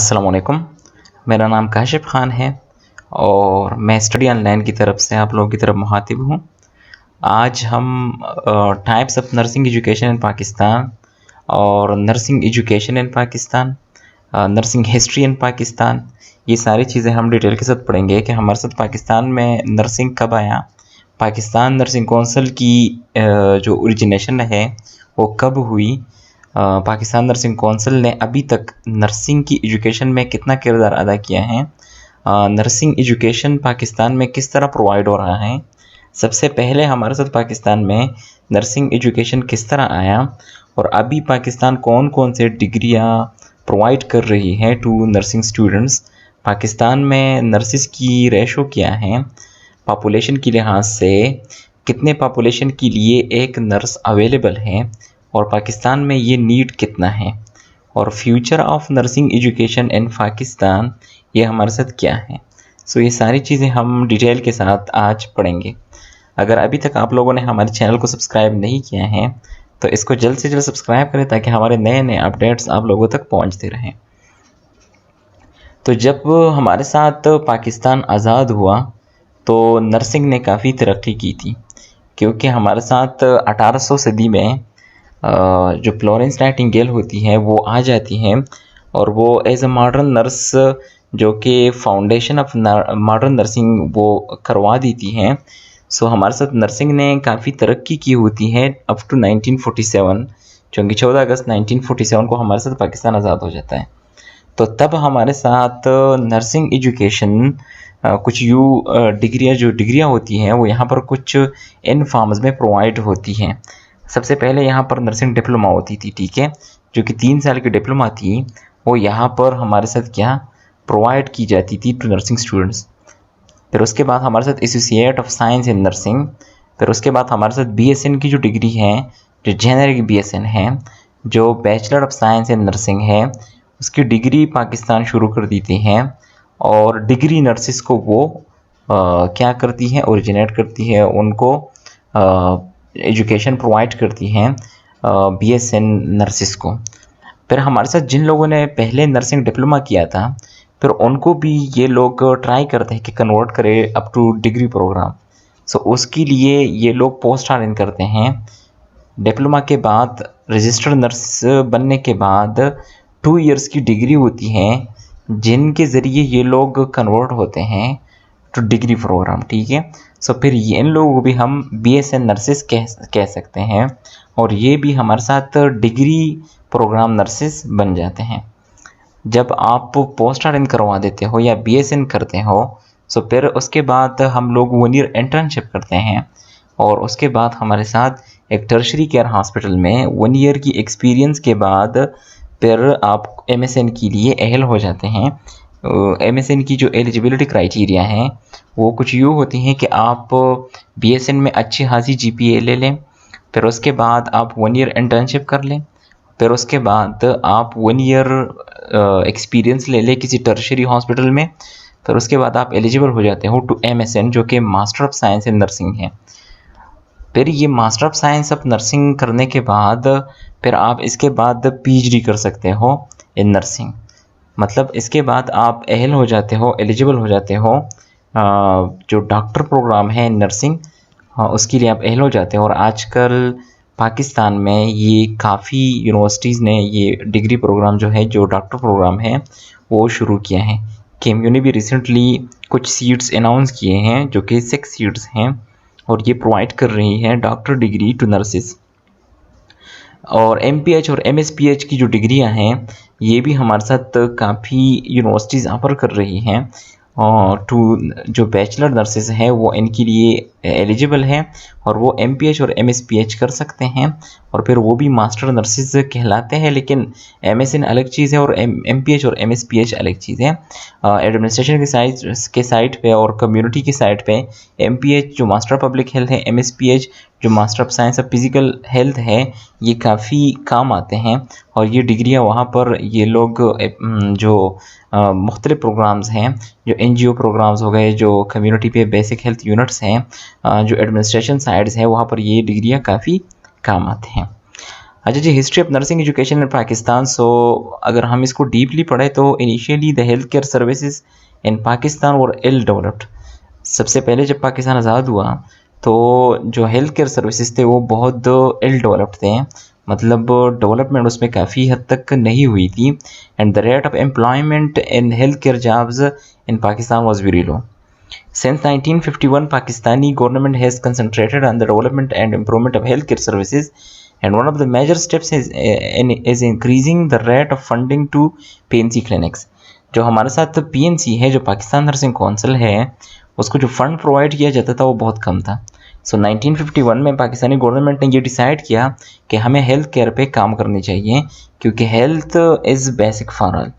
अस्सलाम वालेकुम। मेरा नाम काशिफ ख़ान है और मैं स्टडी ऑनलाइन की तरफ से आप लोगों की तरफ मुखातिब हूँ। आज हम types of nursing education in Pakistan और nursing education in Pakistan, nursing history in Pakistan, ये सारी चीज़ें हम डिटेल के साथ पढ़ेंगे कि हमारे साथ पाकिस्तान में नर्सिंग कब आया, पाकिस्तान नर्सिंग कौंसिल की जो ओरिजिनेशन है वो कब हुई, पाकिस्तान नर्सिंग कौंसिल ने अभी तक नर्सिंग की एजुकेशन में कितना किरदार अदा किया है, नर्सिंग एजुकेशन पाकिस्तान में किस तरह प्रोवाइड हो रहा है, सबसे पहले हमारे साथ पाकिस्तान में नर्सिंग एजुकेशन किस तरह आया और अभी पाकिस्तान कौन कौन से डिग्रियां प्रोवाइड कर रही है टू नर्सिंग स्टूडेंट्स, पाकिस्तान में नर्सिस की रेशो क्या है, पॉपुलेशन के लिहाज से कितने पॉपुलेशन के लिए एक नर्स अवेलेबल है और पाकिस्तान में ये नीड कितना है, और future of nursing education in Pakistan ये हमारे साथ क्या है। सो ये सारी चीज़ें हम डिटेल के साथ आज पढ़ेंगे। अगर अभी तक आप लोगों ने हमारे चैनल को सब्सक्राइब नहीं किया है तो इसको जल्द से जल्द सब्सक्राइब करें ताकि हमारे नए नए अपडेट्स आप लोगों तक पहुंचते रहें। तो जब हमारे साथ पाकिस्तान आज़ाद हुआ तो नर्सिंग ने काफ़ी तरक्की की थी, क्योंकि हमारे साथ 1800 सदी में जो फ्लोरेंस नाइटिंगेल होती है वो आ जाती है और वो एज अ मॉडर्न नर्स जो कि फाउंडेशन ऑफ मॉडर्न नर्सिंग वो करवा देती हैं। सो हमारे साथ नर्सिंग ने काफ़ी तरक्की की होती है अप टू 1947, क्योंकि 14 अगस्त 1947 को हमारे साथ पाकिस्तान आज़ाद हो जाता है। तो तब हमारे साथ नर्सिंग एजुकेशन कुछ डिग्रियाँ होती हैं वो यहाँ पर कुछ इन फॉर्म्स में प्रोवाइड होती हैं। सबसे पहले यहाँ पर नर्सिंग डिप्लोमा होती थी, ठीक है, जो कि 3 साल की डिप्लोमा थी, वो यहाँ पर हमारे साथ क्या प्रोवाइड की जाती थी टू नर्सिंग स्टूडेंट्स। फिर उसके बाद हमारे साथ associate of science in nursing, फिर उसके बाद हमारे साथ BSN की जो डिग्री है, जो जेनरिक BSN है, जो bachelor of science in nursing है, उसकी डिग्री पाकिस्तान शुरू कर देती हैं और डिग्री नर्सिस को वो क्या करती हैं, ओरिजिनेट करती है, उनको एजुकेशन प्रोवाइड करती हैं BSN नर्सिस को। फिर हमारे साथ जिन लोगों ने पहले नर्सिंग डिप्लोमा किया था फिर उनको भी ये लोग ट्राई करते हैं कि कन्वर्ट करें अप टू डिग्री प्रोग्राम। सो उसके लिए ये लोग पोस्ट RN करते हैं। डिप्लोमा के बाद रजिस्टर्ड नर्स बनने के बाद 2 इयर्स की डिग्री होती है जिनके ज़रिए ये लोग कन्वर्ट होते हैं टू डिग्री प्रोग्राम, ठीक है। सो फिर इन लोगों को भी हम BSN नर्सिस कह सकते हैं और ये भी हमारे साथ डिग्री प्रोग्राम नर्सिस बन जाते हैं। जब आप पोस्ट RN करवा देते हो या BSN करते हो सो फिर उसके बाद हम लोग 1 ईयर इंटर्नशिप करते हैं और उसके बाद हमारे साथ एक टर्शरी केयर हॉस्पिटल में 1 ईयर की एक्सपीरियंस के बाद फिर आप MSN के लिए अहल हो जाते हैं। MSN की जो एलिजिबिलिटी क्राइटेरिया हैं वो कुछ यूँ होती हैं कि आप BSN में अच्छी खासी GPA ले लें, फिर उसके बाद आप 1 ईयर इंटर्नशिप कर लें, फिर उसके बाद आप 1 ईयर एक्सपीरियंस ले लें किसी टर्शरी हॉस्पिटल में, फिर उसके बाद आप एलिजिबल हो जाते हो टू MSN जो कि master of science in nursing है। फिर ये master of science of nursing करने के बाद फिर आप इसके बाद PhD कर सकते हो इन नर्सिंग, मतलब इसके बाद आप अहल हो जाते हो, एलिजिबल हो जाते हो जो डॉक्टर प्रोग्राम है नर्सिंग, उसके लिए आप अहल हो जाते हो। और आजकल पाकिस्तान में ये काफ़ी यूनिवर्सिटीज़ ने ये डिग्री प्रोग्राम जो है, जो डॉक्टर प्रोग्राम है, वो शुरू किया है। KMU ने भी रिसेंटली कुछ सीट्स अनाउंस किए हैं जो कि 6 सीट्स हैं और ये प्रोवाइड कर रही हैं डॉक्टर डिग्री टू नर्सिस। और MPH और MSPH की जो डिग्रियां हैं ये भी हमारे साथ काफ़ी यूनिवर्सिटीज़ ऑफर कर रही हैं और टू जो बैचलर नर्सेस हैं वो इनके लिए एलिजिबल हैं और वो MPH और MSPH कर सकते हैं और फिर वो भी मास्टर नर्सेस कहलाते हैं। लेकिन MSN अलग चीज़ है और MPH और MSPH अलग चीज़ है। एडमिनिस्ट्रेशन के साइड पे और कम्युनिटी की साइड पे MPH जो मास्टर पब्लिक हेल्थ है, MSPH जो master of science of physical health है, ये काफ़ी काम आते हैं और ये डिग्रियां वहाँ पर ये लोग जो मुख्तलिफ प्रोग्राम्स हैं, जो NGO प्रोग्राम्स हो गए, जो कम्युनिटी पे बेसिक हेल्थ यूनिट्स हैं, जो एडमिनिस्ट्रेशन साइड्स हैं, वहाँ पर ये डिग्रियां काफ़ी काम आते हैं। अच्छा जी, history of nursing education in Pakistan. So अगर हम इसको डीपली पढ़ें तो initially the health care services in Pakistan और इल डेवलप्ड। सबसे पहले जब पाकिस्तान आज़ाद हुआ तो जो हेल्थ केयर सर्विसेज थे वो बहुत इल डेवलप्ड थे, मतलब डेवलपमेंट उसमें काफ़ी हद तक नहीं हुई थी। And the rate of employment in health care jobs in Pakistan was very low. Since 1951, Pakistani government has concentrated on the development and improvement of healthcare services, and one of the major steps is increasing the rate of funding to PNC clinics. जो हमारे साथ PNC है, जो Pakistan nursing council है, उसको जो fund provide किया जाता था वो बहुत कम था। सो 1951 में पाकिस्तानी गवर्नमेंट ने ये डिसाइड किया कि हमें हेल्थ केयर पे काम करनी चाहिए, क्योंकि health is basic for all.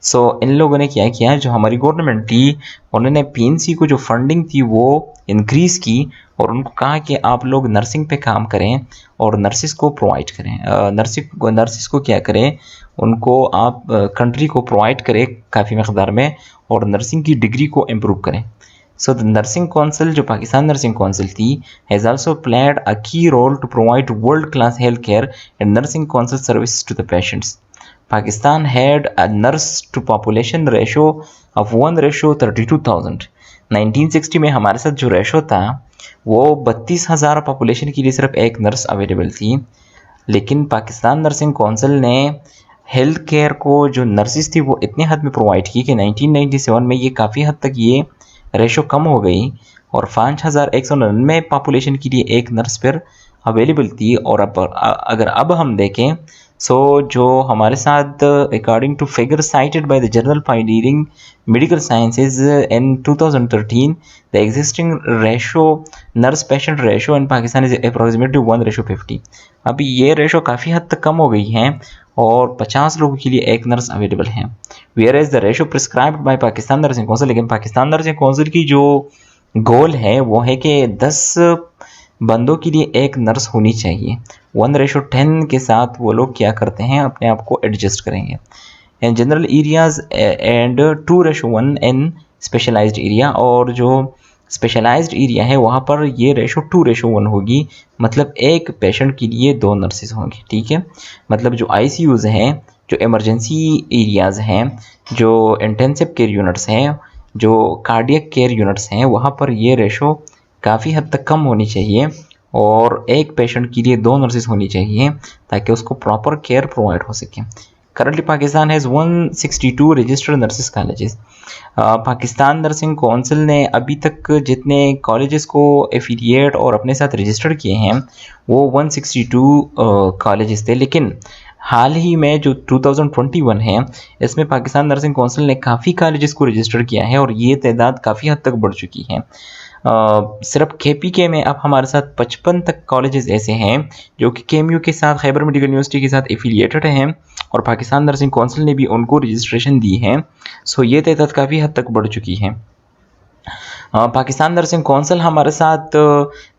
So इन लोगों ने क्या किया, जो हमारी गवर्नमेंट थी उन्होंने PNC को जो फंडिंग थी वो इंक्रीज़ की और उनको कहा कि आप लोग नर्सिंग पे काम करें और नर्सिस को प्रोवाइड करें। नर्सिस को क्या करें, उनको आप कंट्री को प्रोवाइड करें काफ़ी मकदार में और नर्सिंग की डिग्री को इम्प्रूव करें। सो द नर्सिंग काउंसिल, जो पाकिस्तान नर्सिंग काउंसिल थी, has also played a key role to provide world class health care and nursing council service to the patients. Pakistan had a nurse to population ratio of 1:32,000। 1960 में हमारे साथ जो ratio था वो 32,000 population के लिए सिर्फ एक नर्स अवेलेबल थी। लेकिन पाकिस्तान नर्सिंग काउंसिल ने हेल्थ केयर को जो नर्सिस थी वो इतने हद में प्रोवाइड की कि 1997 में ये काफ़ी हद तक ये रेशो कम हो गई और 5,199 पॉपुलेशन के लिए एक नर्स पर अवेलेबल थी। और अगर अब हम देखें सो जो हमारे साथ according to figure cited by the journal pioneering medical sciences in 2013, the existing ratio nurse patient ratio in Pakistan is approximately 1:50। अभी ये रेशो काफ़ी हद तक कम हो गई है और 50 लोगों के लिए एक नर्स अवेलेबल है। Where is the ratio prescribed by Pakistan nursing council. लेकिन पाकिस्तान नर्सिंग काउंसिल की जो गोल है वो है कि 10 बंदों के लिए एक नर्स होनी चाहिए। 1:10 के साथ वो लोग क्या करते हैं, अपने आप को एडजस्ट करेंगे in general areas and 2:1 in specialized area. और जो स्पेशलाइज्ड एरिया है वहाँ पर ये रेशो 2:1 होगी, मतलब एक पेशेंट के लिए 2 नर्सेज होंगी। ठीक है, मतलब जो ICUs हैं, जो इमरजेंसी एरियाज़ हैं, जो इंटेंसिव केयर यूनिट्स हैं, जो कार्डियक केयर यूनिट्स हैं, वहाँ पर ये रेशो काफ़ी हद तक कम होनी चाहिए और एक पेशेंट के लिए 2 नर्सेज होनी चाहिए ताकि उसको प्रॉपर केयर प्रोवाइड हो सके। Currently Pakistan has 162 registered nurses colleges. Pakistan nursing council ने अभी तक जितने कॉलेजेस को एफिलिएट और अपने साथ रजिस्टर किए हैं वो 162 कॉलेजेस थे। लेकिन हाल ही में जो 2021 है इसमें पाकिस्तान नर्सिंग काउंसिल ने काफ़ी कॉलेजेस को रजिस्टर किया है और ये तादाद काफ़ी हद तक बढ़ चुकी है। सिर्फ KPK में अब हमारे साथ 55 तक कॉलेजेस ऐसे हैं जो कि KMU के साथ, खैबर मेडिकल यूनिवर्सिटी के साथ एफिलिएटेड हैं और पाकिस्तान नर्सिंग काउंसिल ने भी उनको रजिस्ट्रेशन दी है। सो ये तादाद काफ़ी हद तक बढ़ चुकी है। पाकिस्तान नर्सिंग काउंसिल हमारे साथ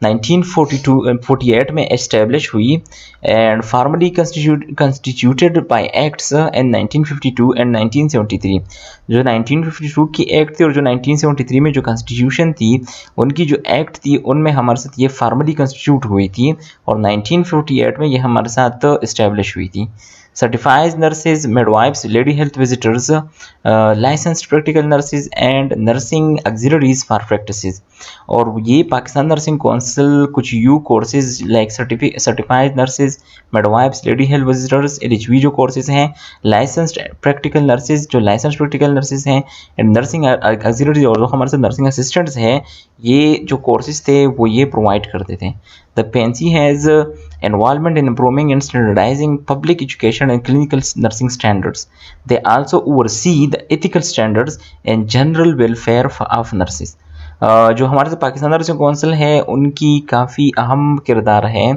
1948 में एस्टेब्लिश हुई and formally constituted by acts in 1952 and 1973। जो 1952 की एक्ट थी और जो 1973 में जो कॉन्स्टिट्यूशन थी, उनकी जो एक्ट थी उनमें हमारे साथ ये फार्मली कंस्टिट्यूट हुई थी और 1958 में ये हमारे साथ इस्टेब्लिश हुई थी। Certified nurses, midwives, lady health visitors, licensed practical nurses and nursing auxiliaries for practices। और ये पाकिस्तान नर्सिंग काउंसिल कुछ you courses like certified nurses, midwives, lady health visitors, LHV जो कोर्सेज हैं, लाइसेंस्ड प्रैक्टिकल नर्सेज जो licensed practical nurses हैं, and nursing auxiliaries और जो हमारे साथ नर्सिंग असिस्टेंट्स हैं, ये जो कोर्सेज थे वो ये प्रोवाइड करते थे। The PNC has involvement in improving and standardizing public education and clinical nursing standards. They also oversee the ethical standards and general welfare of nurses। जो हमारे पाकिस्तान नर्सिंग काउंसिल है उनकी काफ़ी अहम किरदार है।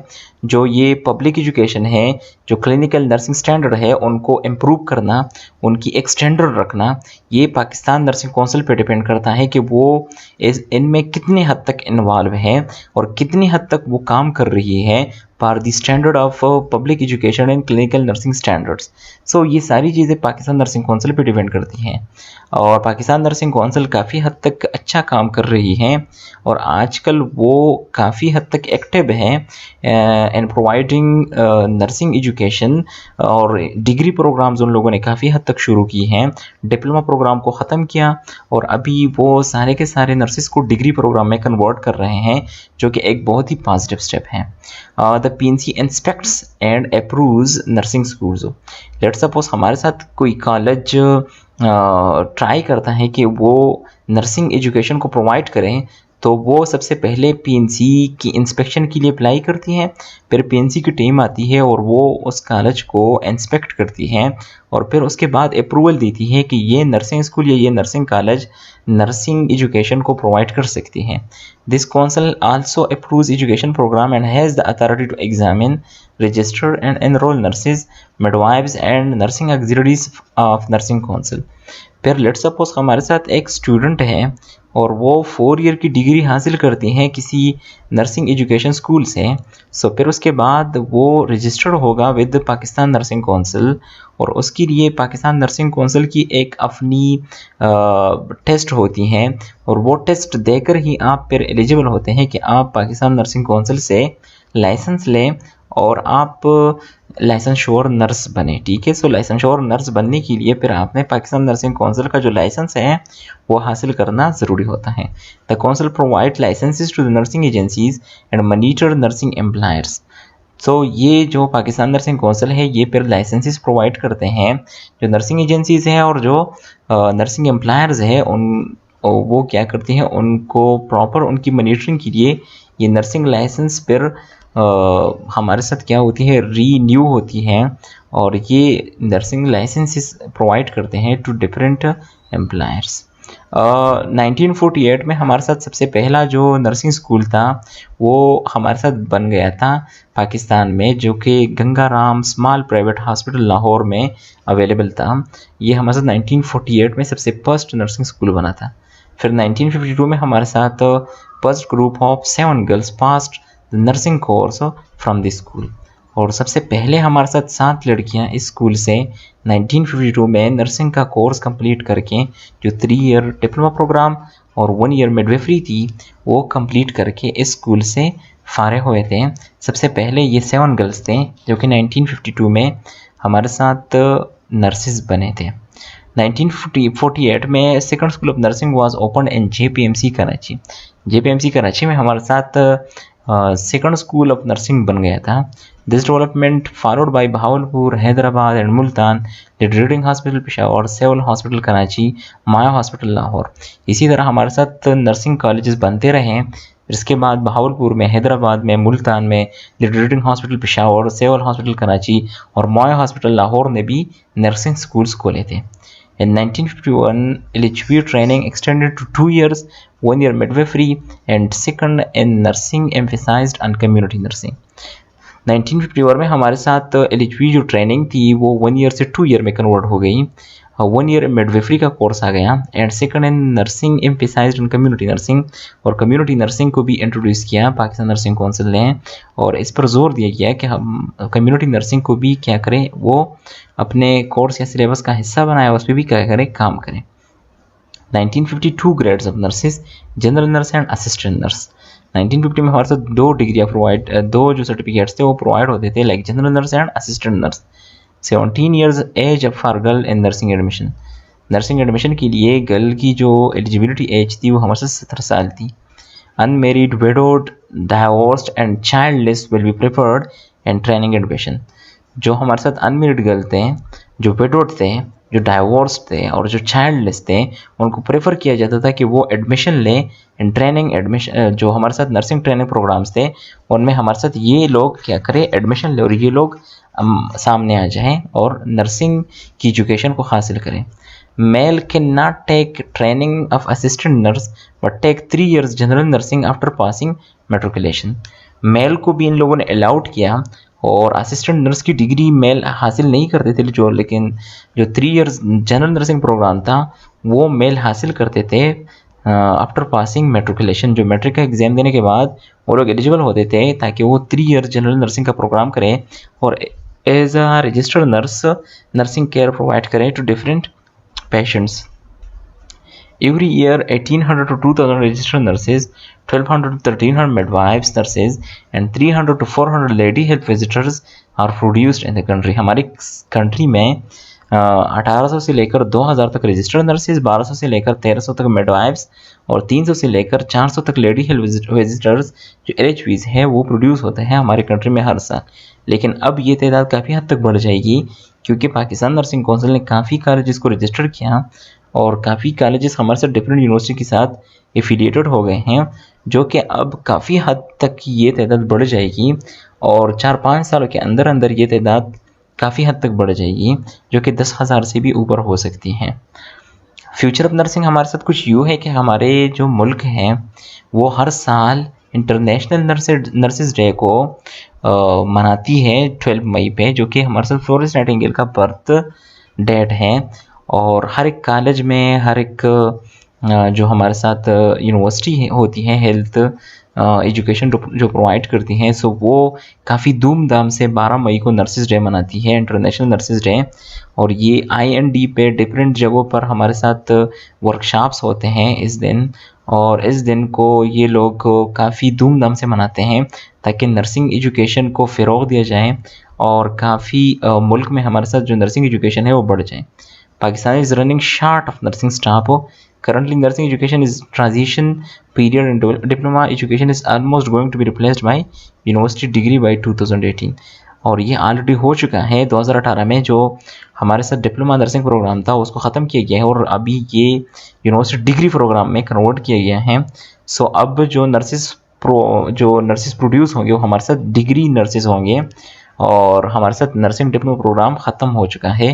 जो ये पब्लिक एजुकेशन है, जो क्लिनिकल नर्सिंग स्टैंडर्ड है, उनको इम्प्रूव करना, उनकी एक स्टैंडर्ड रखना, ये पाकिस्तान नर्सिंग काउंसिल पे डिपेंड करता है कि वो इनमें कितने हद तक इन्वॉल्व है और कितनी हद तक वो काम कर रही है for the standard of public education and clinical nursing standards. So ये सारी चीज़ें पाकिस्तान नर्सिंग काउंसिल पे डिपेंड करती हैं और पाकिस्तान नर्सिंग काउंसिल काफ़ी हद तक अच्छा काम कर रही है और आजकल वो काफ़ी हद तक एक्टिव है एंड प्रोवाइडिंग नर्सिंग एजुकेशन, और डिग्री प्रोग्राम्स उन लोगों ने काफ़ी हद तक शुरू की हैं। डिप्लोमा प्रोग्राम को ख़त्म किया और अभी वो सारे के सारे नर्सिस को डिग्री प्रोग्राम में कन्वर्ट कर रहे हैं, जो कि एक बहुत ही पॉजिटिव स्टेप है। The PNC inspects and approves nursing schools. Let's suppose हमारे साथ कोई कॉलेज ट्राई करता है कि वो नर्सिंग एजुकेशन को प्रोवाइड करें, तो वो सबसे पहले PNC की इंस्पेक्शन के लिए अप्लाई करती है। फिर PNC की टीम आती है और वो उस कॉलेज को इंस्पेक्ट करती है और फिर उसके बाद अप्रूवल देती है कि ये नर्सिंग स्कूल या ये नर्सिंग कॉलेज नर्सिंग एजुकेशन को प्रोवाइड कर सकती है। This council also approves education program and has the authority to examine, register and enroll nurses, midwives and nursing auxiliaries of nursing council. फिर लेट्स सपोज हमारे साथ एक स्टूडेंट है और वो 4 ईयर की डिग्री हासिल करती हैं किसी नर्सिंग एजुकेशन स्कूल से। सो फिर उसके बाद वो रजिस्टर्ड होगा विद पाकिस्तान नर्सिंग काउंसिल और उसके लिए पाकिस्तान नर्सिंग काउंसिल की एक अपनी टेस्ट होती हैं और वो टेस्ट देकर ही आप फिर एलिजिबल होते हैं कि आप पाकिस्तान नर्सिंग काउंसिल से लाइसेंस लें और आप लाइसेंस श्योर नर्स बने। ठीक है, सो लाइसेंस श्योर नर्स बनने के लिए फिर आपने पाकिस्तान नर्सिंग काउंसिल का जो लाइसेंस है वो हासिल करना ज़रूरी होता है। The council provide licences to the nursing agencies and monitor nursing employers. So ये जो पाकिस्तान नर्सिंग काउंसिल है ये फिर लाइसेंसेस प्रोवाइड करते हैं जो नर्सिंग एजेंसीज हैं और जो नर्सिंग एम्प्लॉयर्स हैं उन वो क्या करती हैं, उनको प्रॉपर उनकी मॉनिटरिंग के लिए ये नर्सिंग लाइसेंस फिर हमारे साथ क्या होती है, रीन्यू होती हैं और ये नर्सिंग लाइसेंसेस प्रोवाइड करते हैं टू डिफरेंट एम्प्लॉयर्स। 1948 में हमारे साथ सबसे पहला जो नर्सिंग स्कूल था वो हमारे साथ बन गया था पाकिस्तान में, जो कि Gangaram small private hospital Lahore में अवेलेबल था। ये हमारे साथ 1948 में सबसे फर्स्ट नर्सिंग स्कूल बना था। फिर 1952 में हमारे साथ first group of 7 girls passed the nursing course from this school और सबसे पहले हमारे साथ 7 लड़कियां इस स्कूल से 1952 में नर्सिंग का कोर्स कंप्लीट करके जो 3 ईयर डिप्लोमा प्रोग्राम और 1 ईयर मिडवाइफरी थी वो कंप्लीट करके इस स्कूल से फारिग हुए थे। सबसे पहले ये 7 गर्ल्स थे जो कि 1952 में हमारे साथ नर्सिस बने थे। 1948 में second school of nursing was open in JPMC Karachi. JPMC Karachi में हमारे साथ सेकंड स्कूल ऑफ नर्सिंग बन गया था। This development followed by Bahawalpur, Hyderabad and Multan, Reading hospital Peshawar, civil hospital Karachi, Mayo hospital Lahore. इसी तरह हमारे साथ नर्सिंग कॉलेजेस बनते रहे। इसके बाद बहावलपुर में, हैदराबाद में, मुल्तान में, Reading hospital Peshawar, civil hospital Karachi और माया हॉस्पिटल लाहौर ने भी नर्सिंग स्कूल्स खोले थे। In 1951, LHB training extended to 2 years, 1 year midwifery and second in nursing emphasized on community nursing. 1951 में हमारे साथ LHB जो ट्रेनिंग थी वो 1 ईयर से 2 ईयर में कन्वर्ट हो गई। 1 ईयर मिडवाइफरी का कोर्स आ गया and second in nursing emphasised in community nursing और कम्युनिटी नर्सिंग को भी इंट्रोड्यूस किया पाकिस्तान नर्सिंग काउंसिल ने और इस पर जोर दिया गया कि हम कम्युनिटी नर्सिंग को भी क्या करें, वो अपने कोर्स या सिलेबस का हिस्सा बनाए, उस पर भी क्या करें, काम करें। 1952 grades of nurses, general nurse and assistant nurse. 1950 में हमारे साथ 2 डिग्रियाँ प्रोवाइड, 2 जो सर्टिफिकेट्स थे वो प्रोवाइड होते थे, like general nurse and assistant nurse. 17 years age for girl in nursing admission. Nursing admission के लिए गर्ल की जो एलिजिबिलिटी एज थी वो हमारे साथ 17 साल थी। Unmarried, widowed, divorced and childless will be preferred in training admission. जो हमारे साथ अनमेरिड गर्ल थे, जो विडोड थे, जो डाइवोर्स थे और जो चाइल्डलेस थे उनको प्रेफर किया जाता था कि वो एडमिशन लें इन ट्रेनिंग एडमिशन। जो हमारे साथ नर्सिंग ट्रेनिंग प्रोग्राम्स थे उनमें हमारे साथ ये लोग क्या करें, एडमिशन ले और ये लोग सामने आ जाएं और नर्सिंग की एजुकेशन को हासिल करें। Male can not take training of assistant nurse but take 3 years general nursing after passing matriculation. Male को भी इन लोगों ने अलाउड किया और असिस्टेंट नर्स की डिग्री मेल हासिल नहीं करते थे जो, लेकिन जो 3 years जनरल नर्सिंग प्रोग्राम था वो मेल हासिल करते थे आफ्टर पासिंग मेट्रिकुलेशन। जो मैट्रिक का एग्ज़ाम देने के बाद वो लोग एलिजिबल होते थे ताकि वो 3 years जनरल नर्सिंग का प्रोग्राम करें और as a registered nurse nursing care provide करें to different patients. Every year, 1800 to 2000 registered nurses, 1200 to 1300 midwives nurses, and 300 to 400 lady health visitors are produced in the country. हमारी country में 1800 से लेकर 2000 तक registered nurses, 1200 से लेकर 1300 तक midwives और 300 से लेकर 400 तक लेडी हेल्थ विजिटर्स जो LHVs हैं वो प्रोड्यूस होते हैं हमारी कंट्री में हर साल। लेकिन अब ये तादाद काफ़ी हद तक बढ़ जाएगी क्योंकि पाकिस्तान नर्सिंग काउंसिल ने काफ़ी कॉलेजेस को रजिस्टर किया और काफ़ी कॉलेजेस हमारे साथ डिफरेंट यूनिवर्सिटी के साथ एफिलिएटेड हो गए हैं, जो कि अब काफ़ी हद तक ये तादाद बढ़ जाएगी और 4-5 सालों के अंदर अंदर ये तादाद काफ़ी हद तक बढ़ जाएगी, जो कि 10,000 से भी ऊपर हो सकती हैं। फ्यूचर ऑफ नर्सिंग हमारे साथ कुछ यूँ है कि हमारे जो मुल्क हैं वो हर साल इंटरनेशनल नर्सेज डे को मनाती है 12 मई पे, जो कि हमारे साथ फ्लोरेंस नाइटिंगेल का बर्थ डेट है। और हर एक कॉलेज में, हर एक जो हमारे साथ यूनिवर्सिटी होती है हेल्थ एजुकेशन जो प्रोवाइड करती हैं, सो वो काफ़ी धूमधाम से 12 मई को नर्सेज डे मनाती है, इंटरनेशनल नर्सेज डे। और ये IND पे डिफरेंट जगहों पर हमारे साथ वर्कशॉप्स होते हैं इस दिन, और इस दिन को ये लोग काफ़ी धूमधाम से मनाते हैं ताकि नर्सिंग एजुकेशन को फ़रोग़ दिया जाए और काफ़ी मुल्क में हमारे साथ जो नर्सिंग एजुकेशन है वो बढ़ जाए। Pakistan is running short of nursing staff. Currently, nursing education is transition period and diploma education is almost going to be replaced by university degree by 2018. और ये ऑलरेडी हो चुका है 2018 में। जो हमारे साथ डिप्लोमा नर्सिंग प्रोग्राम था उसको ख़त्म किया गया है और अभी ये यूनिवर्सिटी डिग्री प्रोग्राम में कन्वर्ट किया गया है। सो अब जो नर्सिस प्रोड्यूस होंगे वो हमारे साथ डिग्री नर्सिस होंगे और हमारे साथ नर्सिंग डिप्लोमा प्रोग्राम ख़त्म हो चुका है।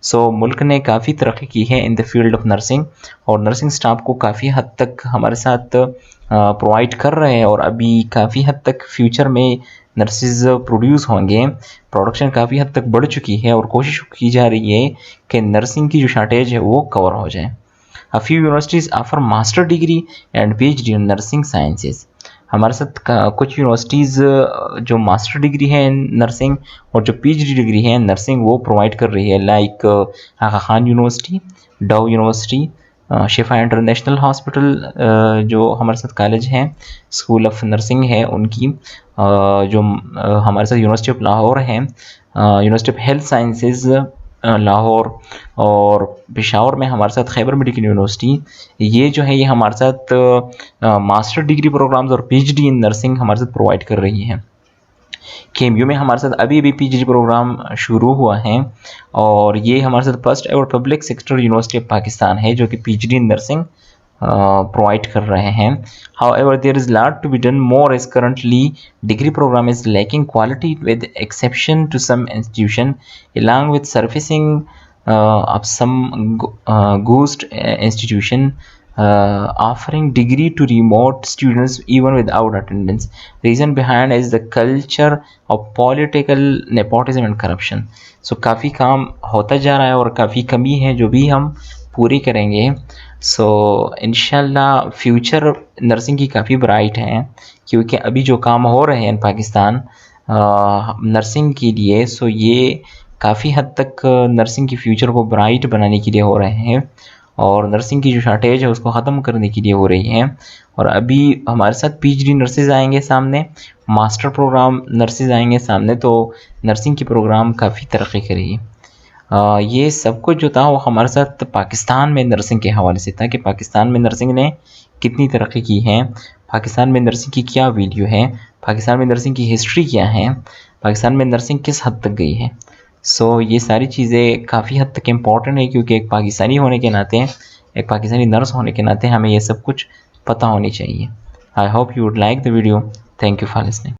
सो मुल्क ने काफ़ी तरक्की की है in the field of nursing और नर्सिंग स्टाफ को काफ़ी हद तक हमारे साथ प्रोवाइड कर रहे हैं और अभी काफ़ी हद तक फ्यूचर में नर्सेज प्रोड्यूस होंगे। प्रोडक्शन काफ़ी हद तक बढ़ चुकी है और कोशिश की जा रही है कि नर्सिंग की जो शार्टेज है वो कवर हो जाए। A few universities offer master degree and PhD in nursing sciences. हमारे साथ कुछ यूनिवर्सिटीज़ जो मास्टर डिग्री है नर्सिंग और जो PhD डिग्री है नर्सिंग वो प्रोवाइड कर रही है, लाइक आगा खान यूनिवर्सिटी, डाउ यूनिवर्सिटी, शिफा इंटरनेशनल हॉस्पिटल जो हमारे साथ कॉलेज हैं, स्कूल ऑफ नर्सिंग है उनकी, जो हमारे साथ यूनिवर्सिटी ऑफ लाहौर है, university of health sciences Lahore, और पेशावर में हमारे साथ खैबर मेडिकल यूनिवर्सिटी। ये जो है ये हमारे साथ मास्टर डिग्री प्रोग्राम्स और PhD इन नर्सिंग हमारे साथ प्रोवाइड कर रही हैं। KMU में हमारे साथ अभी PhD प्रोग्राम शुरू हुआ है और ये हमारे साथ first ever public sector university of Pakistan है जो कि PhD इन नर्सिंग प्रोवाइड कर रहे हैं। However, there is lot to be done more as currently degree program is lacking quality with exception to some institution, along with surfacing of some ghost institution offering degree to remote students even without attendance. Reason behind is the culture of political nepotism and corruption. So काफ़ी काम होता जा रहा है और काफ़ी कमी है जो भी हम पूरी करेंगे। सो इंशाल्लाह फ्यूचर नर्सिंग की काफ़ी ब्राइट है क्योंकि अभी जो काम हो रहे हैं पाकिस्तान नर्सिंग के लिए, सो ये काफ़ी हद तक नर्सिंग की फ्यूचर को ब्राइट बनाने के लिए हो रहे हैं और नर्सिंग की जो शार्टेज है उसको ख़त्म करने के लिए हो रही है। और अभी हमारे साथ PhD नर्सेज आएंगे सामने, मास्टर प्रोग्राम नर्सेज आएंगे सामने, तो नर्सिंग की प्रोग्राम काफ़ी तरक्की करेगी। ये सब कुछ जो था वो हमारे साथ पाकिस्तान में नर्सिंग के हवाले से था कि पाकिस्तान में नर्सिंग ने कितनी तरक्की की है, पाकिस्तान में नर्सिंग की क्या वैल्यू है, पाकिस्तान में नर्सिंग की हिस्ट्री क्या है, पाकिस्तान में नर्सिंग किस हद तक गई है। सो ये सारी चीज़ें काफ़ी हद तक इम्पॉर्टेंट है क्योंकि एक पाकिस्तानी होने के नाते, एक पाकिस्तानी नर्स होने के नाते हमें ये सब कुछ पता होनी चाहिए। I hope you would like the video. Thank you for listening.